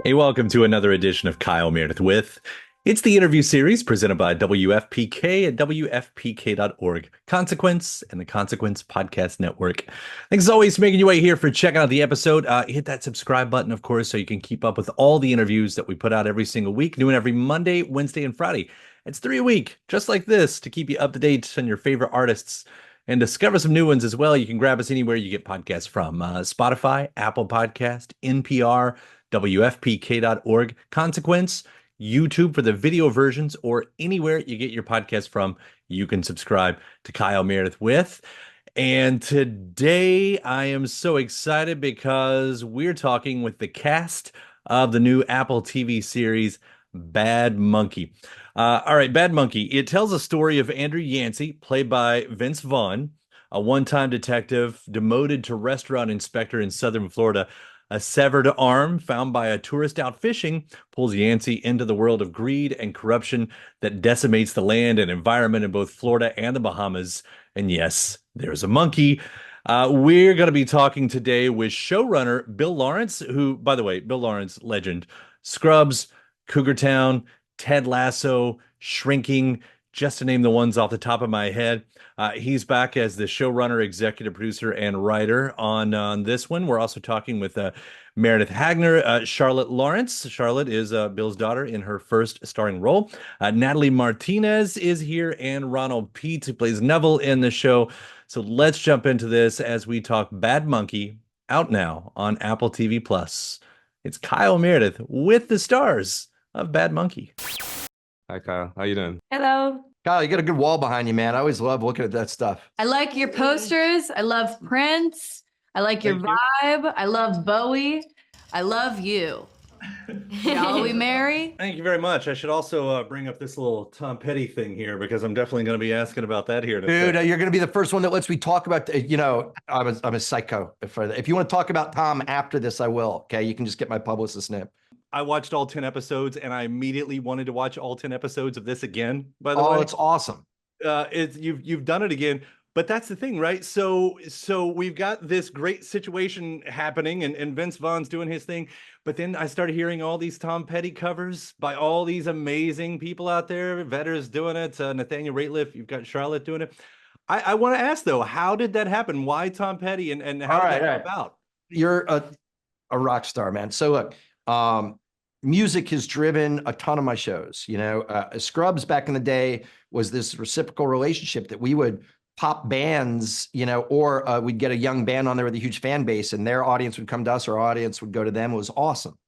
Hey, welcome to another edition of Kyle Meredith with. It's the interview series presented by WFPK at WFPK.org, Consequence, and the Consequence Podcast Network. Thanks as always for making your way here for checking out the episode. Hit that subscribe button, of course, so you can keep up with all the interviews that we put out every single week, doing every Monday, Wednesday, and Friday. It's 3 a week, just like this, to keep you up to date on your favorite artists and discover some new ones as well. You can grab us anywhere you get podcasts from Spotify, Apple Podcast, NPR, WFPK.org, Consequence, YouTube for the video versions, or anywhere you get your podcast from, you can subscribe to Kyle Meredith with. And today I am so excited because we're talking with the cast of the new Apple TV series, Bad Monkey. All right, Bad Monkey. It tells a story of Andrew Yancy, played by Vince Vaughn, a one-time detective demoted to restaurant inspector in southern Florida. A severed arm found by a tourist out fishing pulls Yancy into the world of greed and corruption that decimates the land and environment in both Florida and the Bahamas. And yes, there's a monkey. We're going to be talking today with showrunner Bill Lawrence, who, by the way, Bill Lawrence, legend, Scrubs, Cougar Town, Ted Lasso, Shrinking, just to name the ones off the top of my head. He's back as the showrunner, executive producer, and writer on this one. We're also talking with Meredith Hagner, Charlotte Lawrence. Charlotte is Bill's daughter in her first starring role. Natalie Martinez is here, and Ronald Peet, who plays Neville in the show. So let's jump into this as we talk Bad Monkey, out now on Apple TV Plus. It's Kyle Meredith with the stars of Bad Monkey. Hi, Kyle. How you doing? Hello. Kyle, you got a good wall behind you, man. I always love looking at that stuff. I like your posters. I love Prince. I like your vibe. I love Bowie. I love you. Shall we marry? Thank you very much. I should also bring up this little Tom Petty thing here because I'm definitely going to be asking about that here. Dude, you're going to be the first one that lets me talk about, I'm a psycho. If you want to talk about Tom after this, I will. Okay. You can just get my publicist name. I watched all 10 episodes and I immediately wanted to watch all 10 episodes of this again, by the way. Oh, it's awesome. You've done it again. But that's the thing, right? So we've got this great situation happening and Vince Vaughn's doing his thing. But then I started hearing all these Tom Petty covers by all these amazing people out there. Vedder's doing it. Nathaniel Rateliff. You've got Charlotte doing it. I want to ask, though, how did that happen? Why Tom Petty and how did that come about? You're a rock star, man. So look, music has driven a ton of my shows. Scrubs back in the day was this reciprocal relationship that we would pop bands, or we'd get a young band on there with a huge fan base and their audience would come to us, our audience would go to them. It was awesome.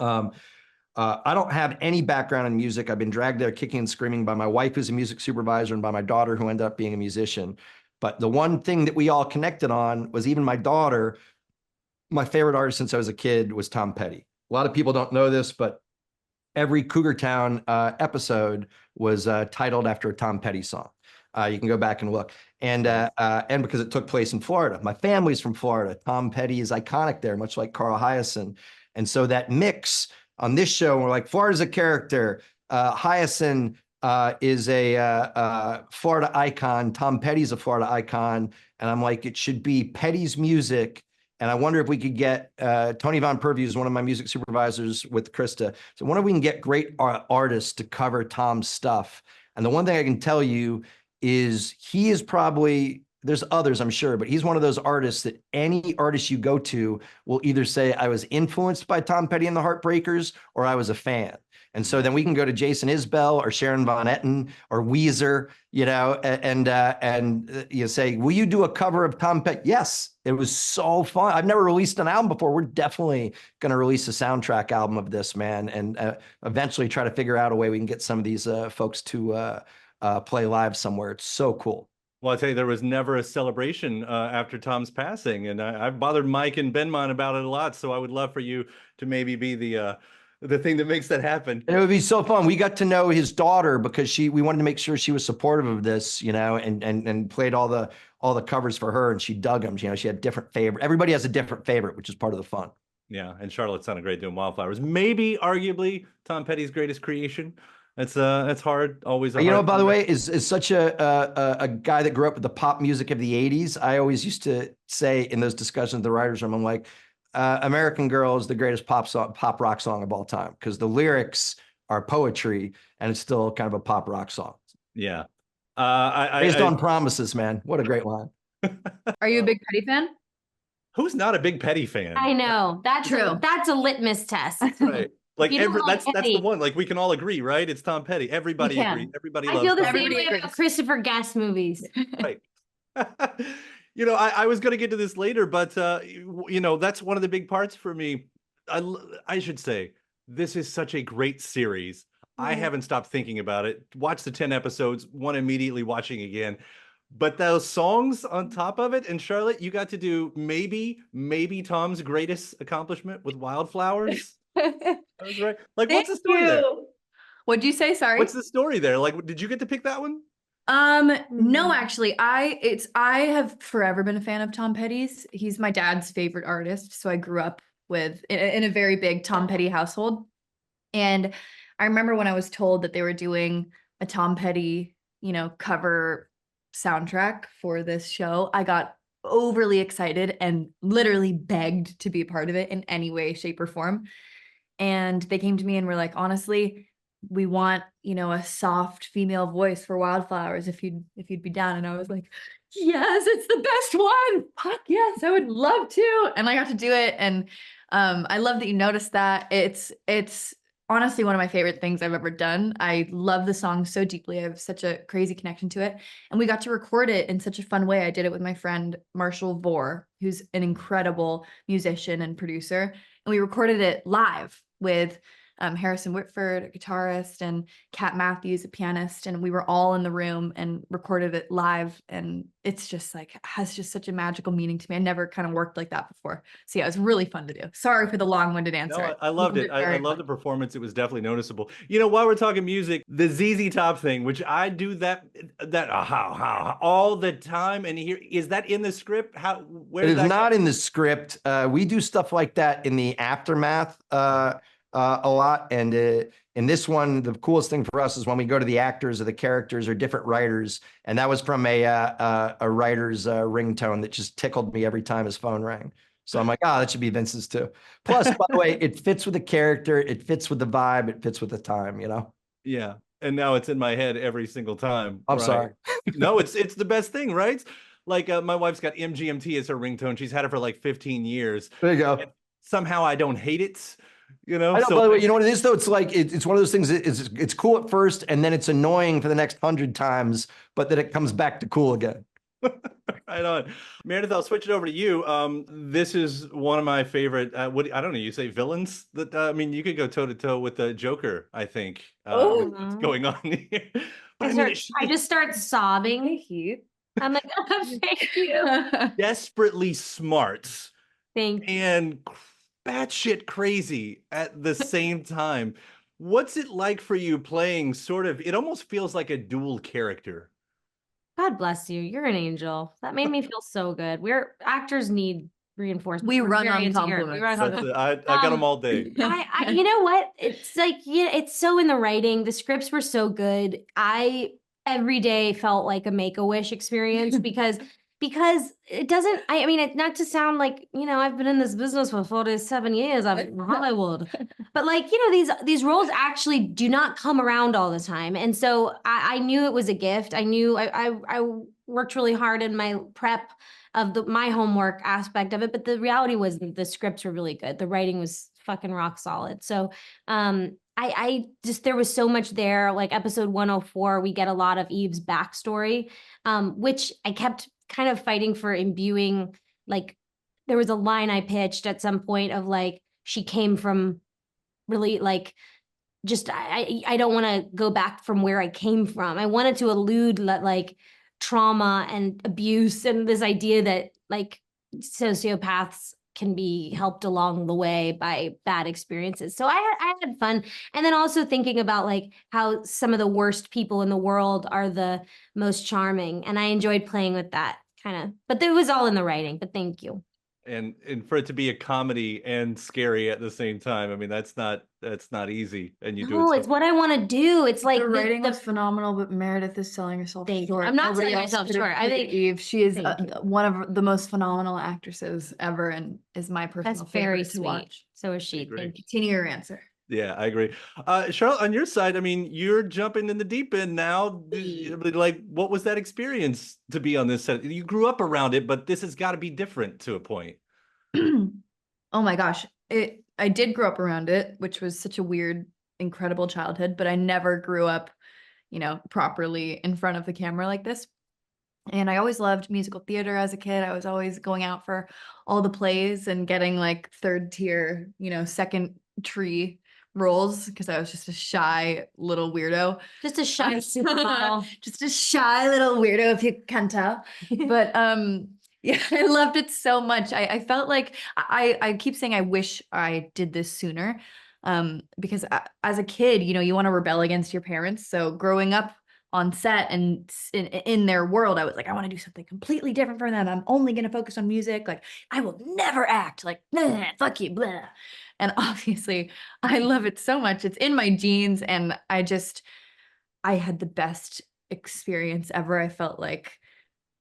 I don't have any background in music. I've been dragged there kicking and screaming by my wife, who's a music supervisor, and by my daughter, who ended up being a musician. But the one thing that we all connected on was, even my daughter, my favorite artist since I was a kid was Tom Petty. A lot of people don't know this, but every Cougar Town episode was titled after a Tom Petty song. You can go back and look. And because it took place in Florida. My family's from Florida. Tom Petty is iconic there, much like Carl Hyacin. And so that mix on this show, we're like, Florida's a character. Hyacin is a Florida icon. Tom Petty's a Florida icon. And I'm like, it should be Petty's music. And I wonder if we could get Tony Von Purview is one of my music supervisors with Krista. So I wonder if we can get great artists to cover Tom's stuff. And the one thing I can tell you is he is probably, there's others I'm sure, but he's one of those artists that any artist you go to will either say, I was influenced by Tom Petty and the Heartbreakers, or I was a fan. And so then we can go to Jason Isbell or Sharon Von Etten or Weezer, and you say, will you do a cover of Tom Petty? Yes, it was so fun. I've never released an album before. We're definitely going to release a soundtrack album of this, man, and eventually try to figure out a way we can get some of these folks to play live somewhere. It's so cool. Well, I'll tell you, there was never a celebration after Tom's passing, and I've bothered Mike and Benmont about it a lot, so I would love for you to maybe be the thing that makes that happen. It would be so fun. We got to know his daughter because we wanted to make sure she was supportive of this, and played all the covers for her, and she dug them. She had different favorite. Everybody has a different favorite, which is part of the fun. Yeah, and Charlotte sounded great doing Wildflowers. Maybe arguably Tom Petty's greatest creation. It's hard, always. By the way, is such a guy that grew up with the pop music of the 80s. I always used to say in those discussions with the writers room, I'm like, American Girl is the greatest pop rock song of all time because the lyrics are poetry and it's still kind of a pop rock song. Yeah. Based on promises, man. What a great line. Are you a big Petty fan? Who's not a big Petty fan? I know. That's True. That's a litmus test. Right. Like You don't like that's the Petty. one. Like we can all agree, right? It's Tom Petty. Everybody Yeah. agrees. Everybody I loves feel the Tom same Everybody way about agrees. Christopher Guest movies. Right. You know, I was going to get to this later, but you know, that's one of the big parts for me. I should say this is such a great series. I Right. haven't stopped thinking about it. Watched the 10 episodes, one immediately watching again. But those songs on top of it, and Charlotte, you got to do maybe Tom's greatest accomplishment with Wildflowers. That was right. Like, what's the story there? What'd you say? Sorry. What's the story there? Like, did you get to pick that one? No, actually, I have forever been a fan of Tom Petty's. He's my dad's favorite artist, so I grew up with in a very big Tom Petty household. And I remember when I was told that they were doing a Tom Petty, cover soundtrack for this show, I got overly excited and literally begged to be a part of it in any way, shape, or form. And they came to me and were like, honestly, we want, a soft female voice for Wildflowers if you'd be down. And I was like, yes, it's the best one. Fuck yes, I would love to. And I got to do it. And I love that you noticed that. It's honestly one of my favorite things I've ever done. I love the song so deeply. I have such a crazy connection to it. And we got to record it in such a fun way. I did it with my friend Marshall Vore, who's an incredible musician and producer. And we recorded it live with Harrison Whitford, a guitarist, and Kat Matthews, a pianist, and we were all in the room and recorded it live. And it's just has just such a magical meaning to me. I never kind of worked like that before. So yeah, it was really fun to do. Sorry for the long-winded answer. No, I loved it. I love the performance. It was definitely noticeable. While we're talking music, the ZZ Top thing, which I do that all the time. And here, is that in the script? Where it is that not in the script. We do stuff like that in the aftermath. A lot. And in this one, the coolest thing for us is when we go to the actors or the characters or different writers. And that was from a writer's ringtone that just tickled me every time his phone rang. So I'm like, that should be Vince's too. Plus, by the way, it fits with the character. It fits with the vibe. It fits with the time, Yeah. And now it's in my head every single time. I'm sorry. No, it's the best thing, right? Like my wife's got MGMT as her ringtone. She's had it for like 15 years. There you go. And somehow I don't hate it. I know, by the way, you know what it is though? It's like it's one of those things that it's cool at first and then it's annoying for the next 100 times, but then it comes back to cool again. Right on. Meredith, I'll switch it over to you. This is one of my favorite, I don't know, you say villains? That you could go toe to toe with the Joker, I think. With what's going on here. But I just start sobbing. I'm like, thank you. Desperately smart. Thank you. And batshit crazy at the same time. What's it like for you playing it almost feels like a dual character? God bless you. You're an angel. That made me feel so good. Actors need reinforcement. We We're run very on into here. compliments. We run on compliments. I got them all day. I you know what? It's like, it's so in the writing. The scripts were so good. I every day felt like a Make-A-Wish experience because it doesn't, not to sound like, I've been in this business for 47 years. I'm in Hollywood. But these roles actually do not come around all the time. And so I knew it was a gift. I knew I worked really hard in my prep of my homework aspect of it. But the reality was the scripts were really good. The writing was fucking rock solid. So I just, there was so much there. Like episode 104, we get a lot of Eve's backstory, which I kept kind of fighting for imbuing. Like there was a line I pitched at some point of like, she came from really like, just, I don't want to go back from where I came from. I wanted to allude like trauma and abuse and this idea that like sociopaths can be helped along the way by bad experiences. So I had fun. And then also thinking about like how some of the worst people in the world are the most charming. And I enjoyed playing with that kind of, but it was all in the writing, but thank you. And for it to be a comedy and scary at the same time, I mean, that's not easy. And you do it No, so it's what I want to do. It's like The writing the was phenomenal, but Meredith is selling herself Thank you. short. I'm not Nobody selling else myself could have short. I played think- Eve. She is Thank you. one of the most phenomenal actresses ever, and is my personal that's very favorite to sweet. watch. So is she. Agree. Thank you. Continue your answer. Yeah, I agree. Charlotte, on your side, I mean, you're jumping in the deep end now. Like, what was that experience to be on this set? You grew up around it, but this has got to be different to a point. Oh my gosh. I did grow up around it, which was such a weird, incredible childhood, but I never grew up, properly in front of the camera like this. And I always loved musical theater as a kid. I was always going out for all the plays and getting like third tier, second tree roles because I was just a shy little weirdo. Just a shy supermodel. Just a shy little weirdo, if you can tell. But yeah, I loved it so much. I felt like I keep saying I wish I did this sooner. Because as a kid, you want to rebel against your parents. So growing up on set and in their world, I was like, I want to do something completely different from them. I'm only going to focus on music. Like, I will never act. Like, nah, fuck you, blah. And obviously, I love it so much. It's in my genes, and I had the best experience ever. I felt like,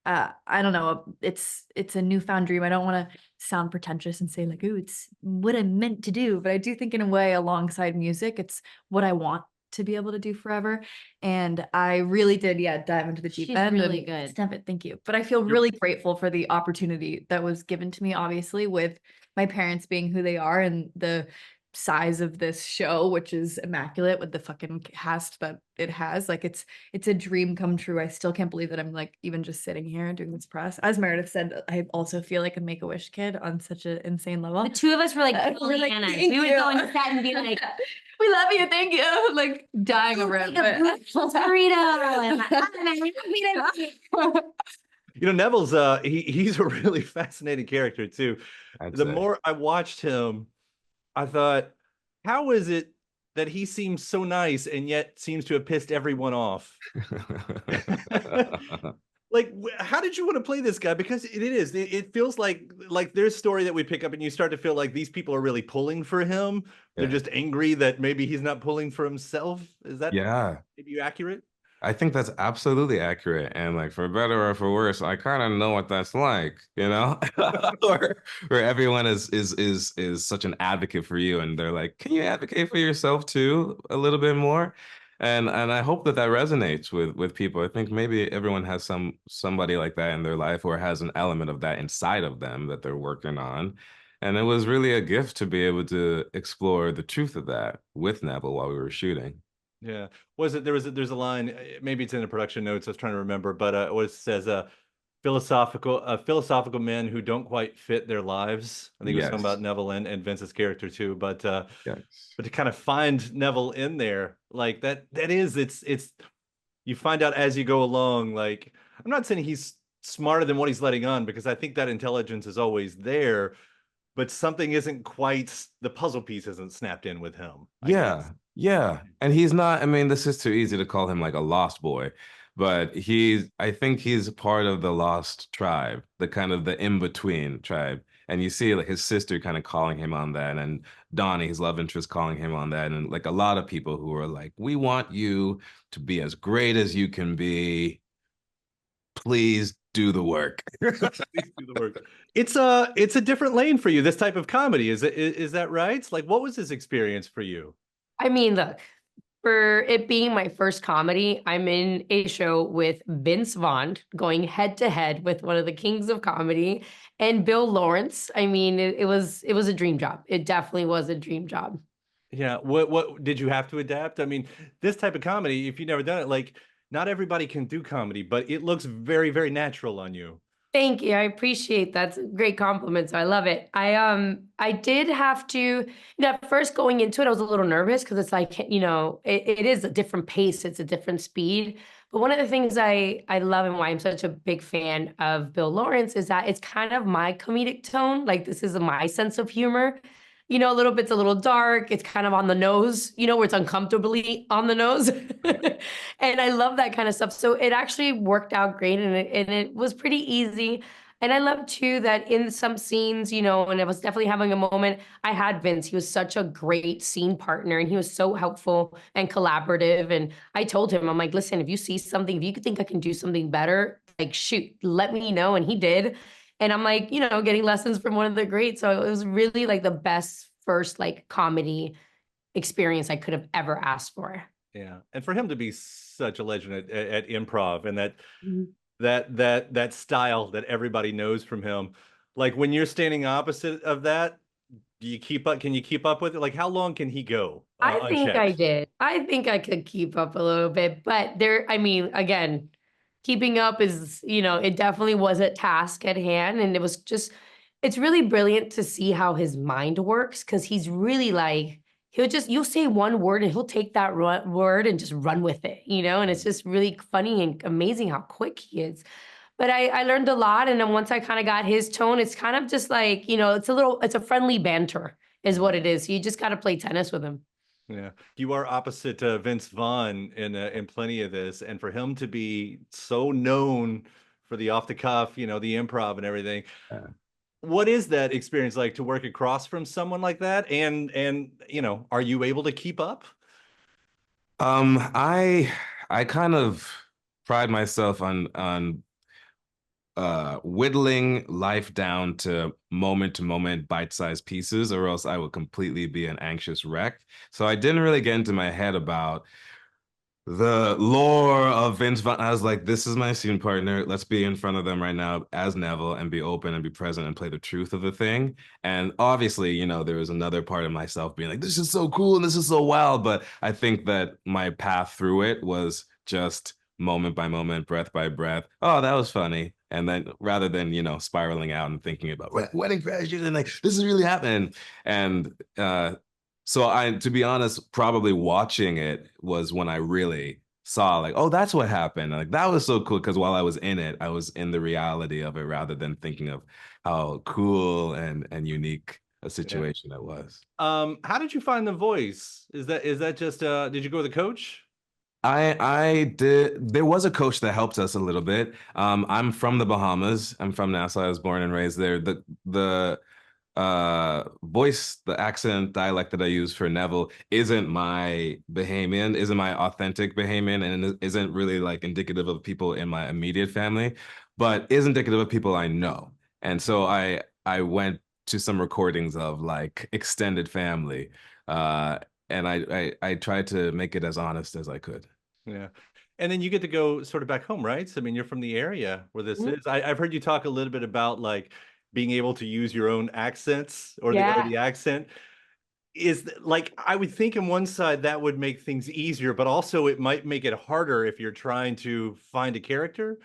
I don't know, it's a newfound dream. I don't want to sound pretentious and say like, ooh, it's what I'm meant to do, but I do think in a way, alongside music, it's what I want to be able to do forever. And I really did, dive into the deep She's end. really and good. Step it. Thank you. But I feel really grateful for the opportunity that was given to me, obviously, with my parents being who they are and the size of this show, which is immaculate with the fucking cast that it has. Like it's a dream come true. I still can't believe that I'm like even just sitting here doing this press. As Meredith said, I also feel like a Make-A-Wish kid on such an insane level. The two of us were like, We're like, Pollyannas. "Thank We would you." go on set and be like, we love you, thank you. Like dying over it. burrito. Neville's he's a really fascinating character too. The more I watched him, I thought, how is it that he seems so nice and yet seems to have pissed everyone off? Like, how did you want to play this guy? Because it feels like there's a story that we pick up and you start to feel like these people are really pulling for him. They're just angry that maybe he's not pulling for himself. Is that maybe accurate? I think that's absolutely accurate. And like, for better or for worse, I kind of know what that's like, where everyone is such an advocate for you, and they're like, can you advocate for yourself too a little bit more? And I hope that resonates with people. I think maybe everyone has somebody like that in their life, or has an element of that inside of them that they're working on. And it was really a gift to be able to explore the truth of that with Neville while we were shooting. Yeah. There's a line, maybe it's in the production notes, I was trying to remember, but it says philosophical men who don't quite fit their lives. I think it was something about Neville and Vince's character too, but to kind of find Neville in there, like it's you find out as you go along. Like, I'm not saying he's smarter than what he's letting on, because I think that intelligence is always there, but something isn't quite, the puzzle piece isn't snapped in with him. I guess. Yeah. And he's not, I mean, this is too easy to call him like a lost boy, but I think he's part of the lost tribe, the kind of the in-between tribe. And you see like his sister kind of calling him on that, and Donnie, his love interest, calling him on that. And like a lot of people who are like, we want you to be as great as you can be. Please do the work. Please do the work. It's a different lane for you, this type of comedy. Is that right? Like, what was this experience for you? I mean, look, for it being my first comedy, I'm in a show with Vince Vaughn going head to head with one of the kings of comedy, and Bill Lawrence. I mean, it was a dream job. It definitely was a dream job. Yeah. What did you have to adapt? I mean, this type of comedy, if you've never done it, like, not everybody can do comedy, but it looks very, very natural on you. Thank you. I appreciate that. It's a great compliment. So I love it. I did have to, at first going into it, I was a little nervous because it's like, it is a different pace. It's a different speed. But one of the things I love and why I'm such a big fan of Bill Lawrence is that it's kind of my comedic tone. Like, this is my sense of humor. A little bit's a little dark. It's kind of on the nose, where it's uncomfortably on the nose. And I love that kind of stuff. So it actually worked out great, and it was pretty easy. And I love too that in some scenes, you know, and I was definitely having a moment, I had Vince. He was such a great scene partner and he was so helpful and collaborative. And I told him, I'm like, listen, if you see something, if you think I can do something better, like, shoot, let me know. And he did. And I'm like, you know, getting lessons from one of the greats. So it was really like the best first like comedy experience I could have ever asked for. Yeah. And for him to be such a legend at improv, and that Mhm. that style that everybody knows from him, like when you're standing opposite of that, do you keep up? Can you keep up with it? Like how long can he go I think I unchecked? did. I think I could keep up a little bit, but there, I mean, again, keeping up is, you know, it definitely was a task at hand. And it was just, it's really brilliant to see how his mind works because he's really like, you'll say one word and he'll take that word and just run with it, you know? And it's just really funny and amazing how quick he is. But I learned a lot. And then once I kind of got his tone, it's kind of just like, you know, it's a friendly banter is what it is. You just got to play tennis with him. Yeah, you are opposite Vince Vaughn in plenty of this, and for him to be so known for the off the cuff, you know, the improv and everything. Yeah. What is that experience like to work across from someone like that? And you know, are you able to keep up? I kind of pride myself on whittling life down to moment bite-sized pieces, or else I would completely be an anxious wreck. So I didn't really get into my head about the lore of Vince Vaughn. I was like, this is my scene partner. Let's be in front of them right now as Neville and be open and be present and play the truth of the thing. And obviously, you know, there was another part of myself being like, this is so cool and this is so wild. But I think that my path through it was just moment by moment, breath by breath. Oh, that was funny. And then rather than, you know, spiraling out and thinking about wedding crashes and like, this is really happening. And so to be honest, probably watching it was when I really saw like, oh, that's what happened. Like that was so cool because while I was in it, I was in the reality of it rather than thinking of how cool and unique a situation it was. How did you find the voice? Is that just did you go with a coach? I did. There was a coach that helped us a little bit. I'm from the Bahamas. I'm from Nassau. I was born and raised there. The voice, the accent dialect that I use for Neville isn't my Bahamian, isn't my authentic Bahamian, and it isn't really like indicative of people in my immediate family, but is indicative of people I know. And so I went to some recordings of like extended family, and I tried to make it as honest as I could. Yeah. And then you get to go sort of back home, right? So, I mean, you're from the area where this Mhm. is. I've heard you talk a little bit about like being able to use your own accents or Yeah. the accent. Like I would think on one side that would make things easier, but also it might make it harder if you're trying to find a character.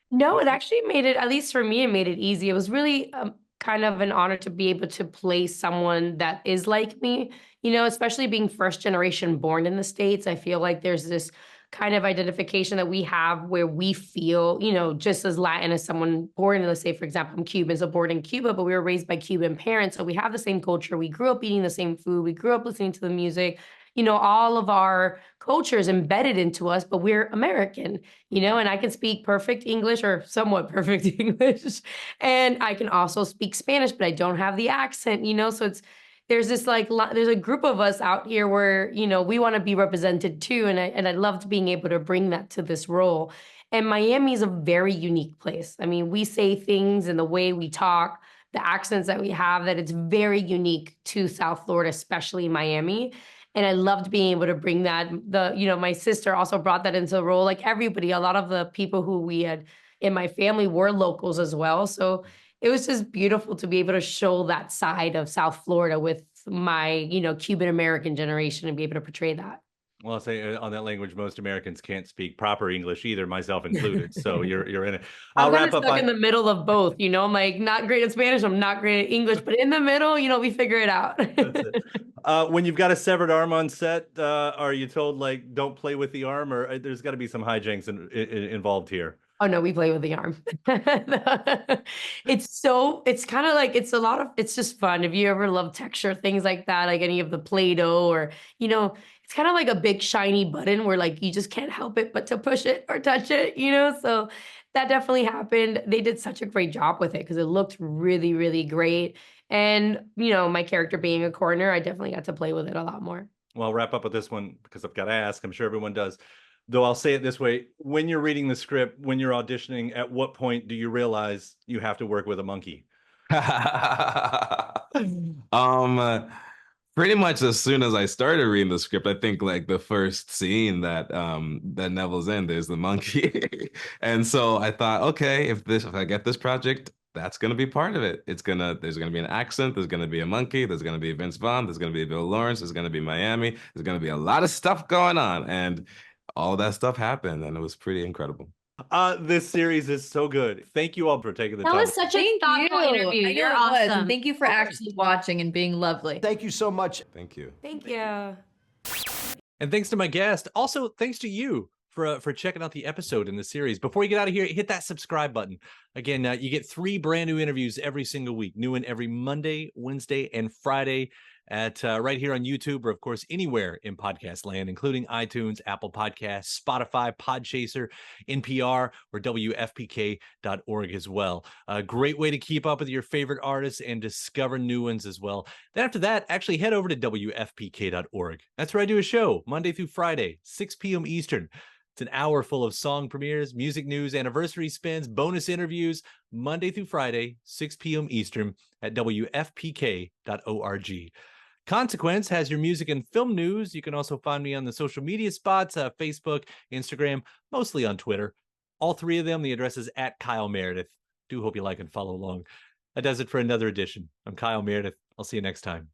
No, it actually made it, at least for me, it made it easy. It was really kind of an honor to be able to play someone that is like me, you know, especially being first generation born in the States. I feel like there's this kind of identification that we have where we feel, you know, just as Latin as someone born in, let's say, for example, I'm Cuban, so born in Cuba, but we were raised by Cuban parents. So we have the same culture. We grew up eating the same food. We grew up listening to the music. You know, all of our culture is embedded into us, but we're American, you know, and I can speak perfect English or somewhat perfect English. And I can also speak Spanish, but I don't have the accent, you know, so there's this like, there's a group of us out here where, you know, we want to be represented too. And I loved being able to bring that to this role. And Miami is a very unique place. I mean, we say things and the way we talk, the accents that we have, that it's very unique to South Florida, especially Miami. And I loved being able to bring that. You know, my sister also brought that into the role. Like everybody, a lot of the people who we had in my family were locals as well. So it was just beautiful to be able to show that side of South Florida with my, you know, Cuban American generation and be able to portray that. Well, I'll say on that language, most Americans can't speak proper English either, myself included. So you're in it. I'm I'll kind wrap of up stuck by in the middle of both, you know, I'm like not great at Spanish, I'm not great at English, but in the middle, you know, we figure it out. That's it. When you've got a severed arm on set, are you told like don't play with the arm, or there's got to be some hijinks involved here? Oh no, we play with the arm. It's kind of like, it's a lot of, it's just fun. If you ever love texture, things like that, like any of the Play-Doh or, you know, it's kind of like a big shiny button where like you just can't help it but to push it or touch it, you know? So that definitely happened. They did such a great job with it because it looked really, really great. And, you know, my character being a coroner, I definitely got to play with it a lot more. Well, I'll wrap up with this one because I've got to ask. I'm sure everyone does. Though I'll say it this way. When you're reading the script, when you're auditioning, at what point do you realize you have to work with a monkey? Pretty much as soon as I started reading the script, I think like the first scene that that Neville's in, there's the monkey. And so I thought, okay, if I get this project, that's gonna be part of it. There's gonna be an accent, there's gonna be a monkey, there's gonna be Vince Vaughn, there's gonna be Bill Lawrence, there's gonna be Miami, there's gonna be a lot of stuff going on. And all that stuff happened, and it was pretty incredible. This series is so good. Thank you all for taking the That time. was such a thoughtful interview. I know You're it was, and awesome. thank you for actually watching and being lovely. Thank you so much. Thank you. Thank you. And thanks to my guest. Also, thanks to you for checking out the episode in the series. Before you get out of here, hit that subscribe button. Again, you get 3 brand new interviews every single week. New one every Monday, Wednesday, and Friday at right here on YouTube, or of course anywhere in podcast land, including iTunes, Apple Podcasts, Spotify, Podchaser, NPR, or WFPK.org as well. A great way to keep up with your favorite artists and discover new ones as well. Then after that, actually head over to WFPK.org. That's where I do a show Monday through Friday, 6 p.m. Eastern. It's an hour full of song premieres, music news, anniversary spins, bonus interviews, Monday through Friday, 6 p.m. Eastern at WFPK.org. Consequence has your music and film news. You can also find me on the social media spots, Facebook, Instagram, mostly on Twitter. All 3 of them, the address is at Kyle Meredith. Do hope you like and follow along. That does it for another edition. I'm Kyle Meredith. I'll see you next time.